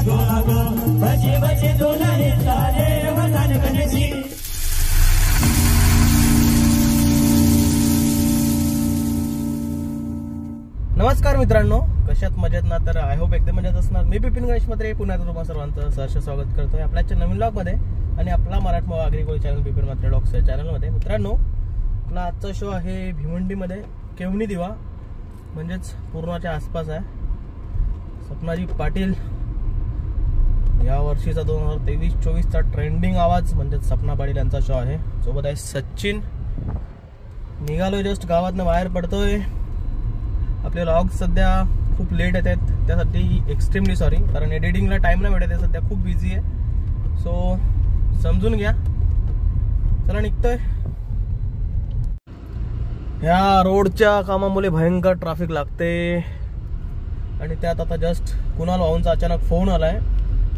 नमस्कार मित्रांनो, कशात मजेत ना? तर आय होप एकदम मजेत असणार. मी बिपिन गणेश म्हात्रे पुन्हा तुम्हा सर्वांचं सहर्ष स्वागत करतोय आपल्या नवीन ब्लॉगमध्ये आणि आपला मराठमोळा अग्रिकोल चॅनल बिपिन म्हात्रे ब्लॉग्स या चॅनलमध्ये. मित्रांनो, आपला आजचा शो आहे भिवंडीमध्ये केवणी दिवा, म्हणजेच पूर्णाच्या आसपास आहे. सपनाजी पाटील या वर्षीचा 2023-24चा ट्रेंडिंग आवाज म्हणजेच सपना पाटील यांचा शो आहे. सोबत आहे सचिन. निघालोय जस्ट गावातनं बाहेर पडतोय. आपले व्लॉग सध्या खूप लेट येत आहेत, त्यासाठी एक्स्ट्रीमली सॉरी, कारण एडिटिंगला टाइम नाही मिळत आहे. सध्या खूप बिझी आहे, सो समजून घ्या. चला निघतोय. ह्या रोडच्या कामामुळे भयंकर ट्रॅफिक लागते आणि त्यात आता जस्ट कुणाल भाऊंचा अचानक फोन आलाय.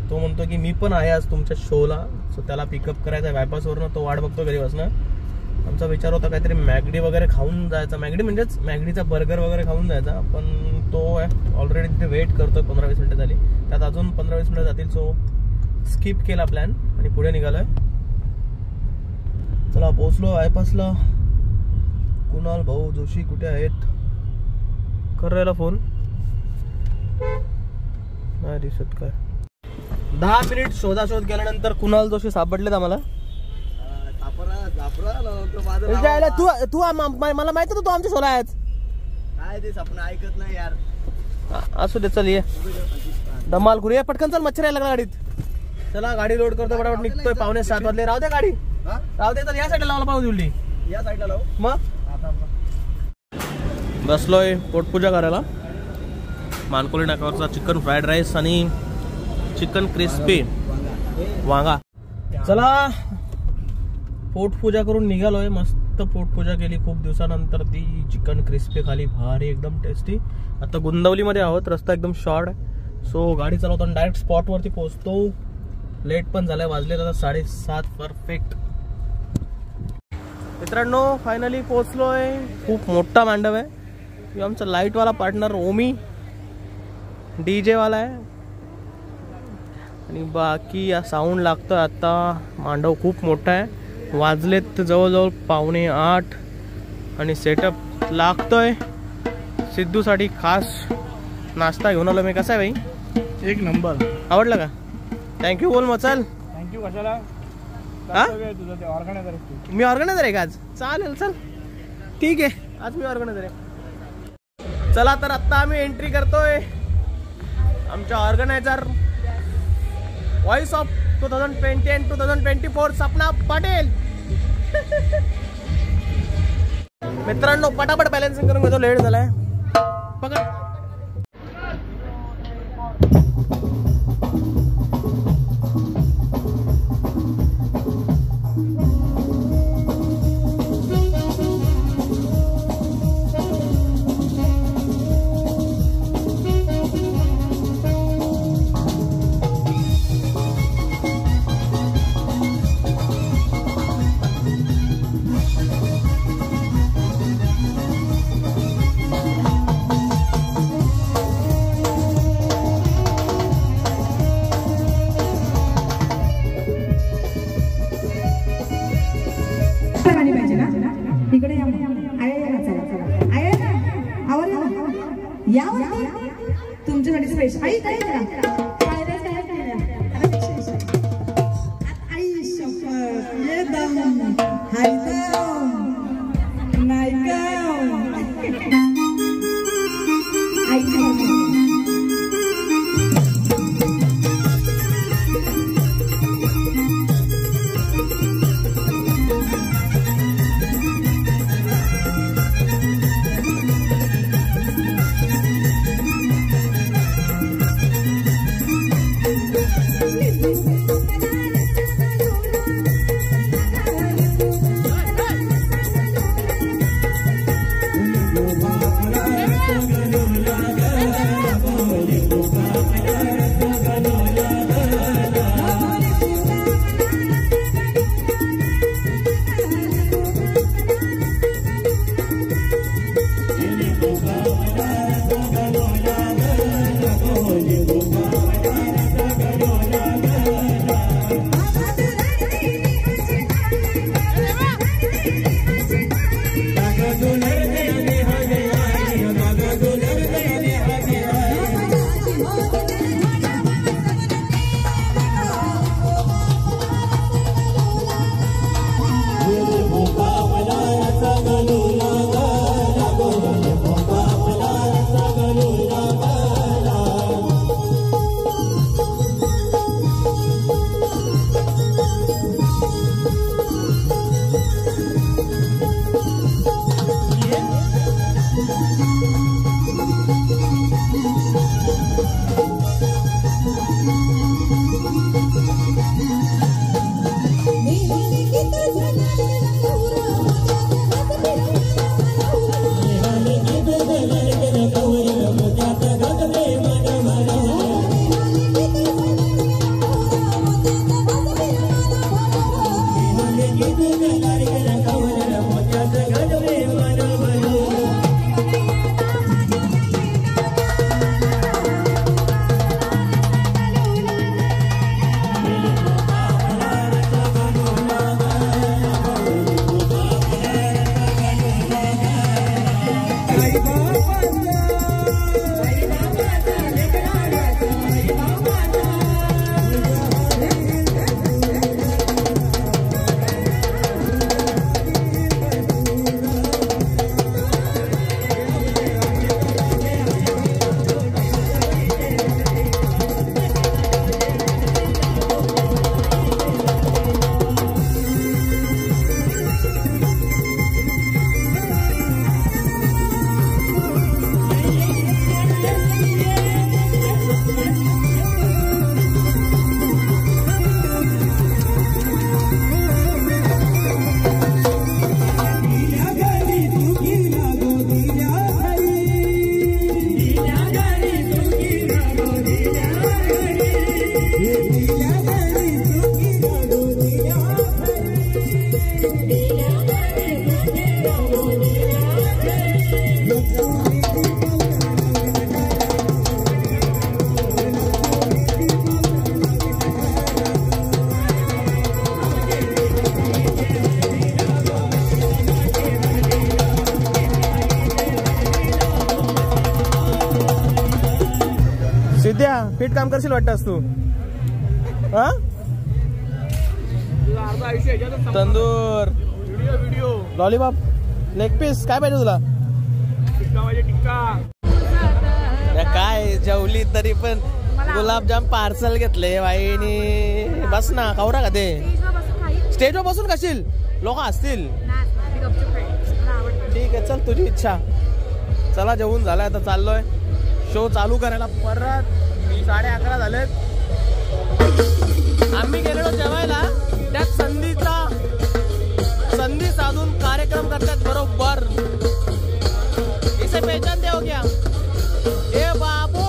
तो म्हणतो की मी पण आहे आज तुमच्या शोला, सो त्याला पिकअप करायचा आहे बायपासवरनं. तो वाट बघतो घरी बसणं. आमचा विचार होता काहीतरी मॅगडी वगैरे खाऊन जायचा. मॅगडी म्हणजेच मॅगडीचा बर्गर वगैरे खाऊन जायचा, पण तो ऑलरेडी तिथे वेट करतोय. 15-20 मिनिटं झाली, त्यात अजून 15-20 मिनिटं जातील. सो स्किप केला प्लॅन आणि पुढे निघालोय. चला पोहोचलो बायपासला. कुणाल भाऊ जोशी कुठे आहेत? करायला फोन नाही दिसत काय. 10 मिनिट शोधाशोध केल्यानंतर कुणाल जोशी सापडलेत आम्हाला. तू मला माहित तू आमच्या सोला आहेस काय? ते सपना ऐकत नाही यार. असू दे, चल ये धमाल करूया पटकन. चल, मच्छर यायला लागला गाडीत. चला गाडी लोड करतो, फटाफट निघतोय. 6:45 वाजले. राहू दे गाडी, राहू दे. चल या साईडला लावला पाहू दिवली, या साईडला लावू. मग बसलोय पोटपूजा करायला. मानकोली नाकावरचा चिकन फ्राईड राईस आणि चिकन क्रिस्पी वांगा. चला पोटपूजा करून निघालोय. मस्त पोटपूजा केली खूप दिवसानंतर. ती चिकन क्रिस्पी खाली, भारी एकदम टेस्टी. आता गुंदवलीमध्ये आहोत, रस्ता एकदम शॉर्ट आहे. सो गाडी चालवताना डायरेक्ट स्पॉटवरती पोहोचतो. लेट पण झालाय, वाजले आता 7:30 परफेक्ट. मित्रांनो फायनली पोहोचलोय. खूप मोठा मांडव आहे. आमचा लाईटवाला पार्टनर ओमी DJ वाला आहे आणि बाकी या साऊंड लागतोय. आता मांडव खूप मोठा आहे. वाजलेत जवळजवळ 7:45 आणि सेटअप लागतोय. सिद्धूसाठी खास नाश्ता घेऊन आलो मी. कसा आहे भाई? एक नंबर. आवडला का? थँक्यू बोल. मग चल. थँक्यू. कशाला? मी ऑर्गनायझर आहे का आज? चालेल, चल ठीक आहे, आज मी ऑर्गनायझर आहे. चला तर आत्ता आम्ही एंट्री करतोय. आमच्या organiser voice of 2020 and 2024 Sapna Patil. मित्रांनो पटापट बॅलन्सिंग करून घेतो, लेट झालाय. पकड. तुमच्यासाठी स्पेशल आई काय आई शपथ ये दम हाय दम नाही का आई नीट काम करशील वाटतंस तू. हा तंदूर लॉलीपॉप लेग पीस काय पाहिजे तुला. काय जेवली तरी पण गुलाबजाम पार्सल घेतले बाईनी. बस ना खाऊ का ते. स्टेजवर बसून खाशील लोक असतील. ठीक आहे चल तुझी इच्छा. चला जेवून झालाय आता चाललोय शो चालू करायला. परत 11:30 झालेत. आम्ही गेलेलो जेवायला त्यात संधी साधून कार्यक्रम करतात बरोबर. इसे पहचानते हो क्या ए बाबू.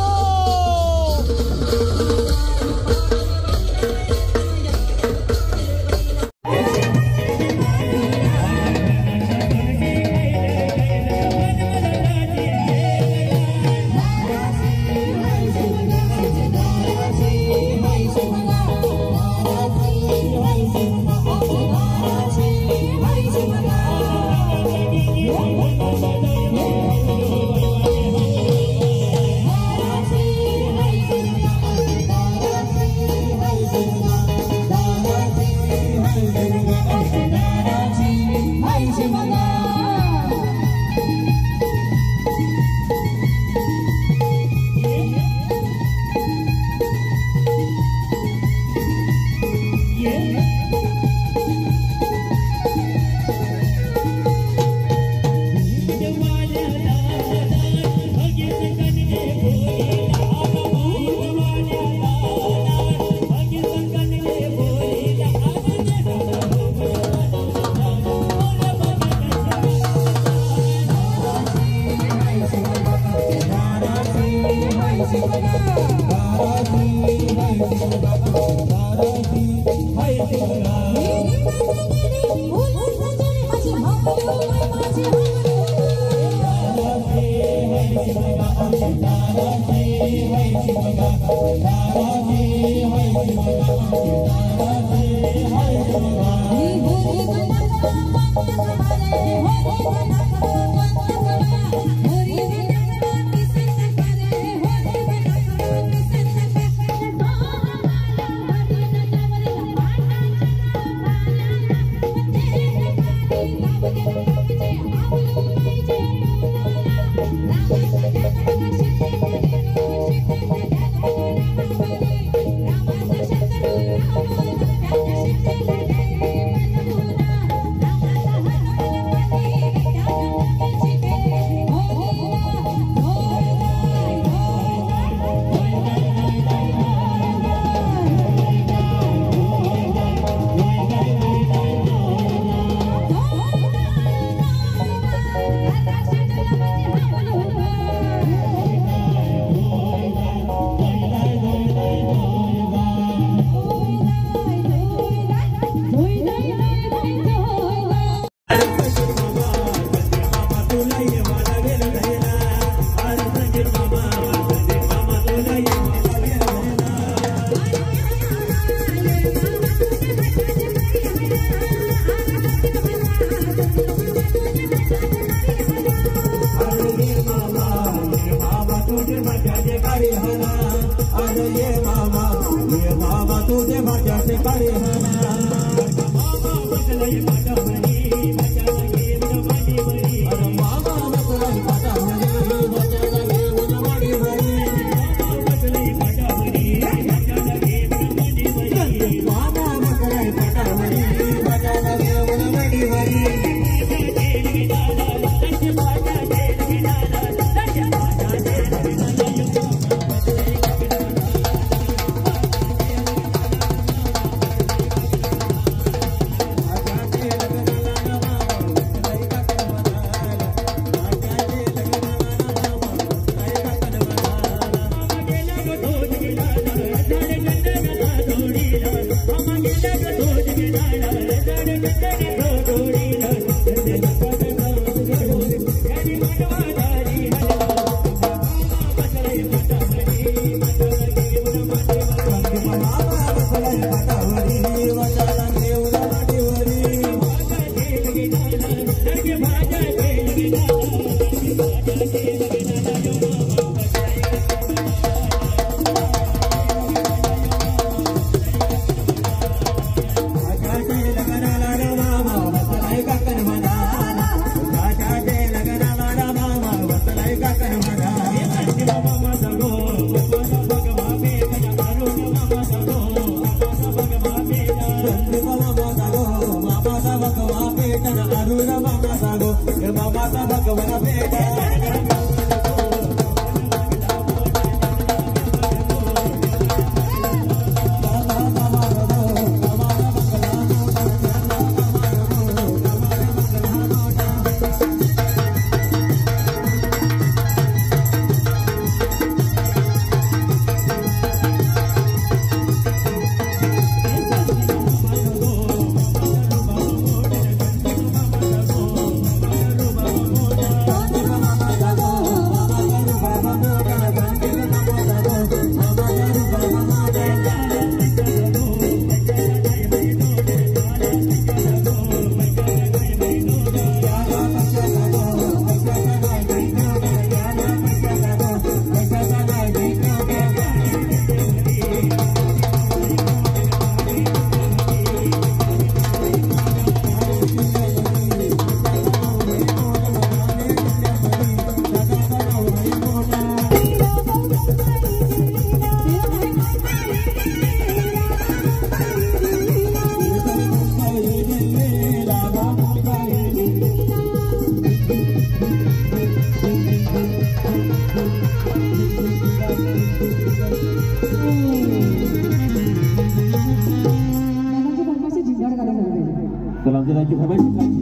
महाराज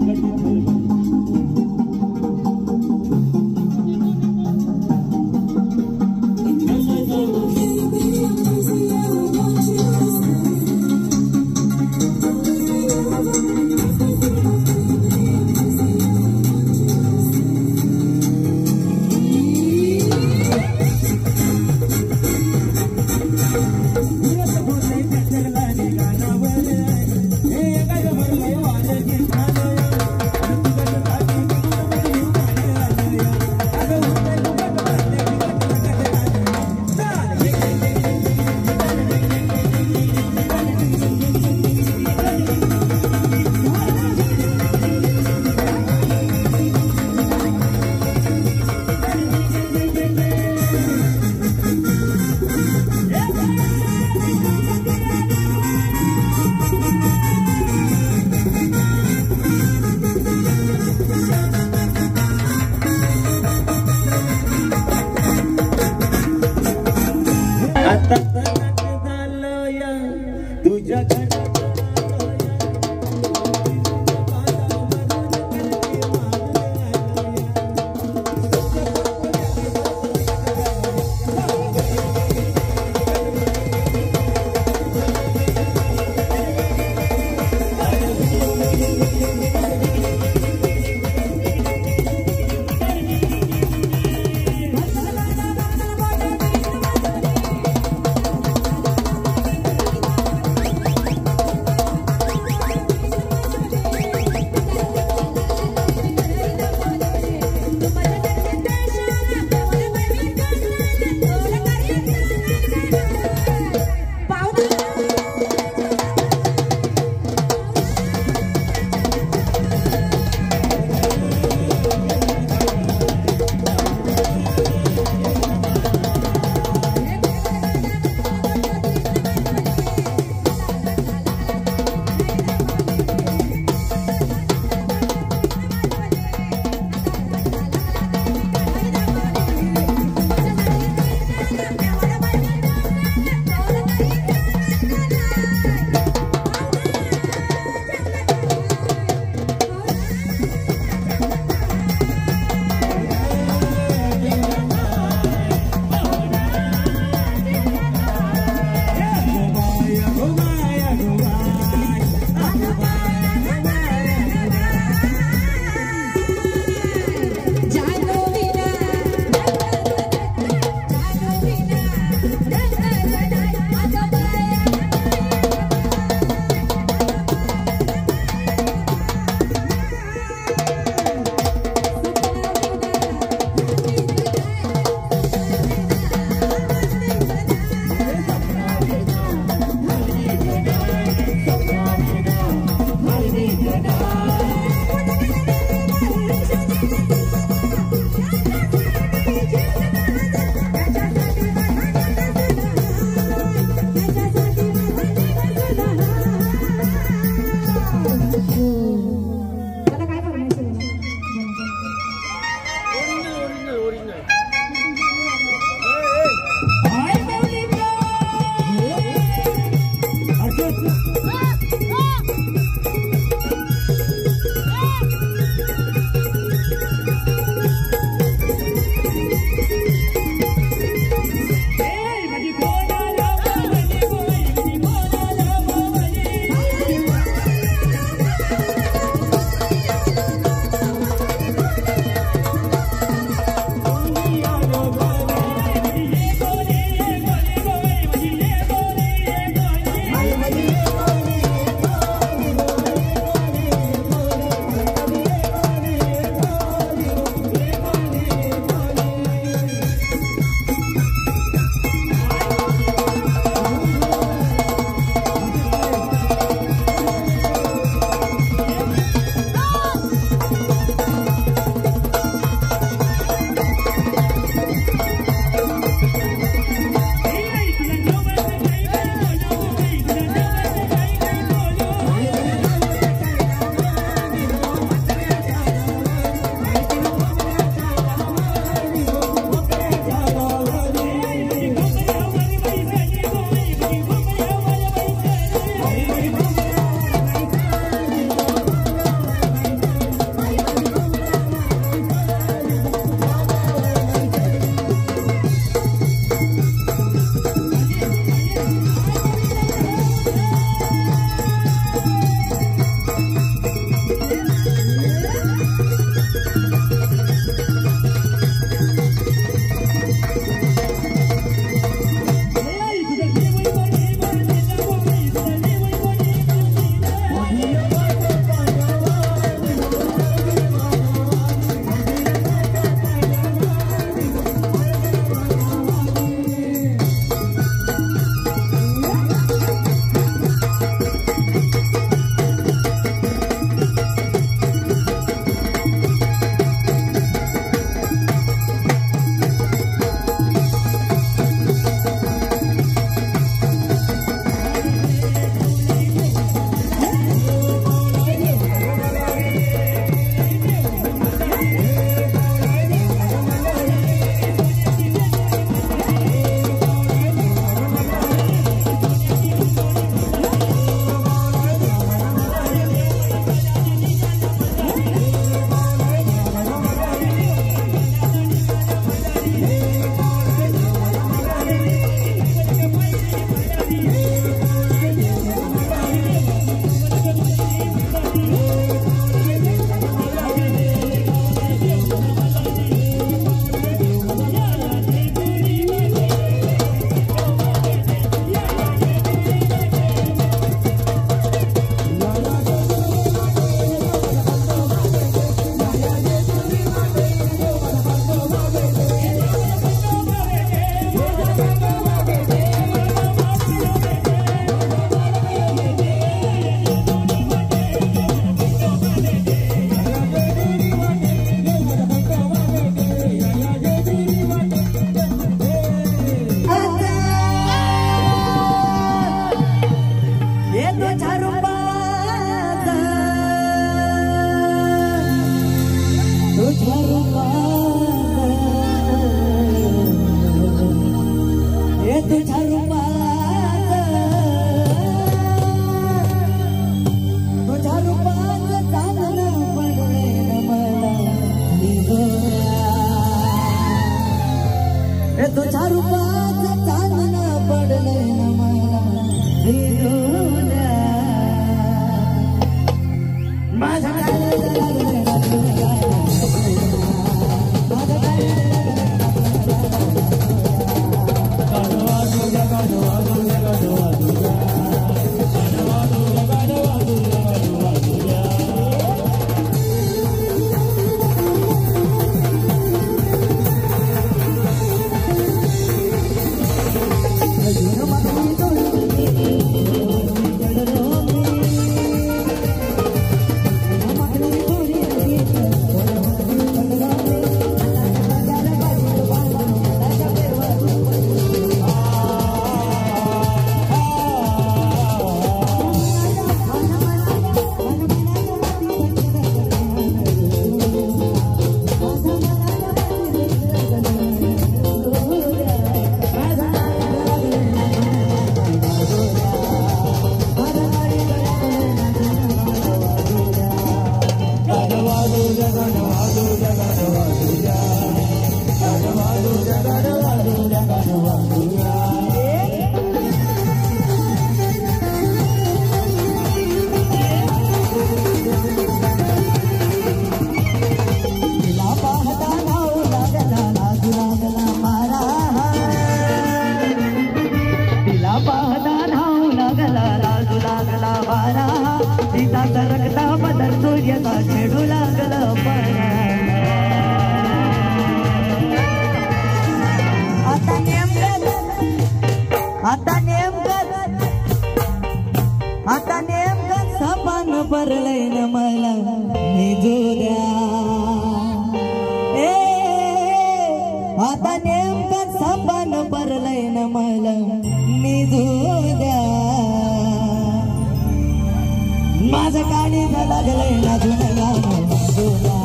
काळी लागले नाचून गाणं वाजूया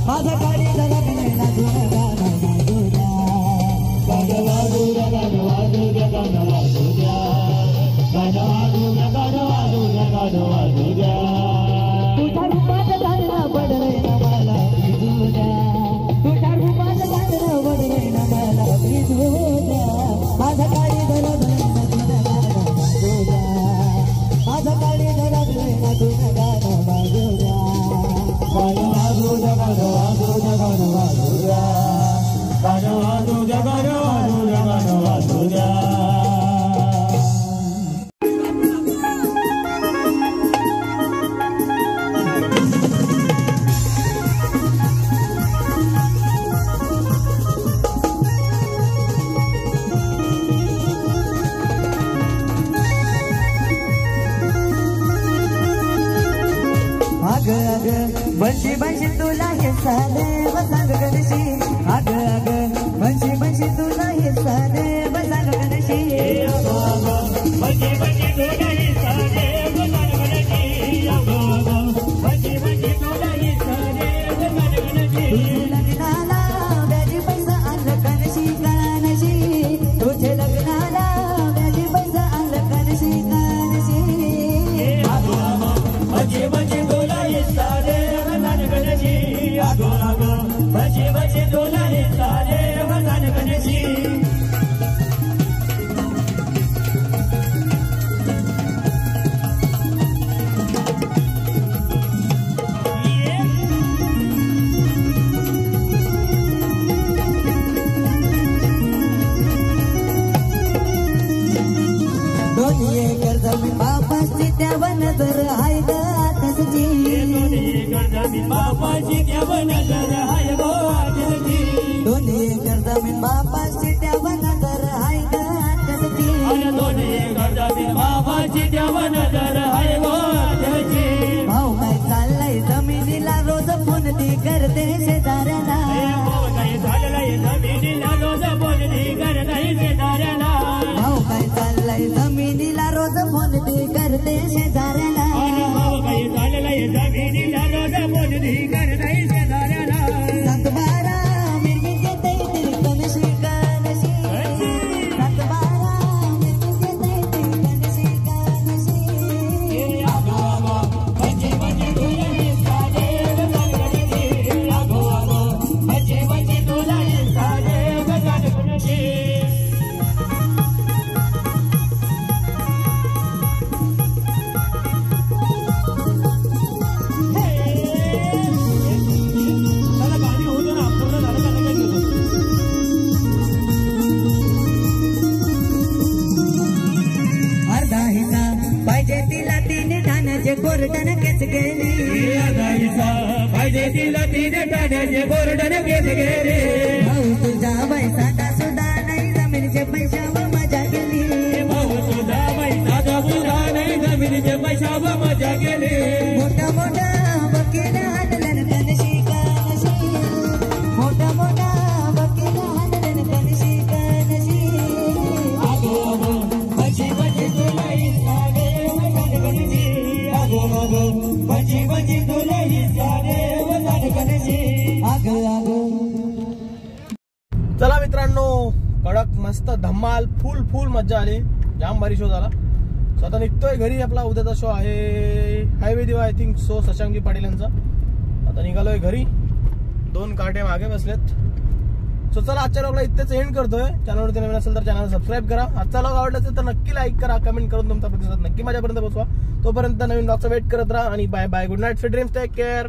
माझं काळी लागले नाचून गाणं वाजूया गाणं वाजूया गाणं वाजूया गाणं वाजूया गाणं वाजूया गाणं वाजूया गाणं वाजूया तुझ्या रूपात चांदणं पडलंय ना मला भिजूया तुझ्या रूपात चांदणं पडलंय ना मला भिजूया माझं काळी लागले नाचून गाणं वाजूया माझं काळी लागले नाचून गाणं वाजूया गाणं वाजूया गाणं वाजूया गाणं वाजूया गाणं वाजूया गाणं वाजूया गाणं वाजूया अग अग बंशी बंशी तुला हे साले बसांग गणशी अग अग बंशी बंशी तुला हे साले बसांग गणशी अग अग बंशी बंशी तुला हे साले बसांग गणशी अग अग बंशी बंशी तुला हे साले बसांग गणशी लग्नाला व्याजी पैसा आणलं गणशी गणशी तुझे लग्नाला व्याजी पैसा आणलं गणशी गणशी अग अग बंशी बंशी बचे बचे तुला हे सारे वजन गणशी दोन्ही एकर जमीन बापाची त्यावर नजर आहे ग आकाशची दोन्ही एकर जमीन बापाची त्यावर नजर आहे ग आकाशची दोन्ही एकर जमीन बापाची त्यावर नजर आहे ग आकाशची दोन्ही एकर जमीन बापाची त्यावर नजर आहे ग आकाशची भाऊ काय चाललंय जमिनीला रोज फोन ती करते शेजाऱ्याला भाऊ काय चाललंय जमिनीला रोज फोन ती करते शेजाऱ्याला भाऊ काय चाललंय जमिनीला रोज फोन ती करते शेजाऱ्याला भाऊ काय चाललंय जमिनीला रोज फोन ती करते शेजाऱ्याला सातबारा मिरमिट येते ती गणशी गणशी सातबारा मिरमिट येते ती गणशी गणशी अगो अगो बचे बचे तुला हे सारे गणशी अगो अगो बचे बचे तुला हे सारे गणशी पाहिजे तिला तिने ठाण्याचे कोर्टन केस गेली पाहिजे तिला तिने ठाण्याचे कोर्टन केस गेली भाऊ तुझा पैसा सुद्धा नाही जमिनीचे पैशावर मजा गेली भाऊ तुझा पैसा सुद्धा नाही जमिनीचे पैशावर मजा गेली मोठा मोठा वकील हाणलन गणशी गणशी मोठा मोठा वकील हाणलन गणशी गणशी अगो अगो बची बची तुला बची बची तुला ही सारे वजन गणशी आग आग चला मित्रांनो कडक मस्त धमाल फुल फुल मज्जा आली जाम भारी शो झाला सो आता निघतोय घरी आपला उद्याचा शो आहे हायवे दिवा आय थिंक सो शशांकजी पाटील यांचा आता निघालोय घरी 2 कार्टे मागे बसलेत सो चला आजच्या व्लॉगला इथेच एंड करतोय चॅनलवरती नवीन असेल तर चॅनल सबस्क्राईब करा आजचा व्लॉग आवडला असेल तर नक्की लाईक करा कमेंट करून तुमचा प्रतिसाद नक्की माझ्यापर्यंत पोहोचवा तोपर्यंत नवीन व्लॉगचा वेट करत राहा आणि bye bye good night sweet dreams take care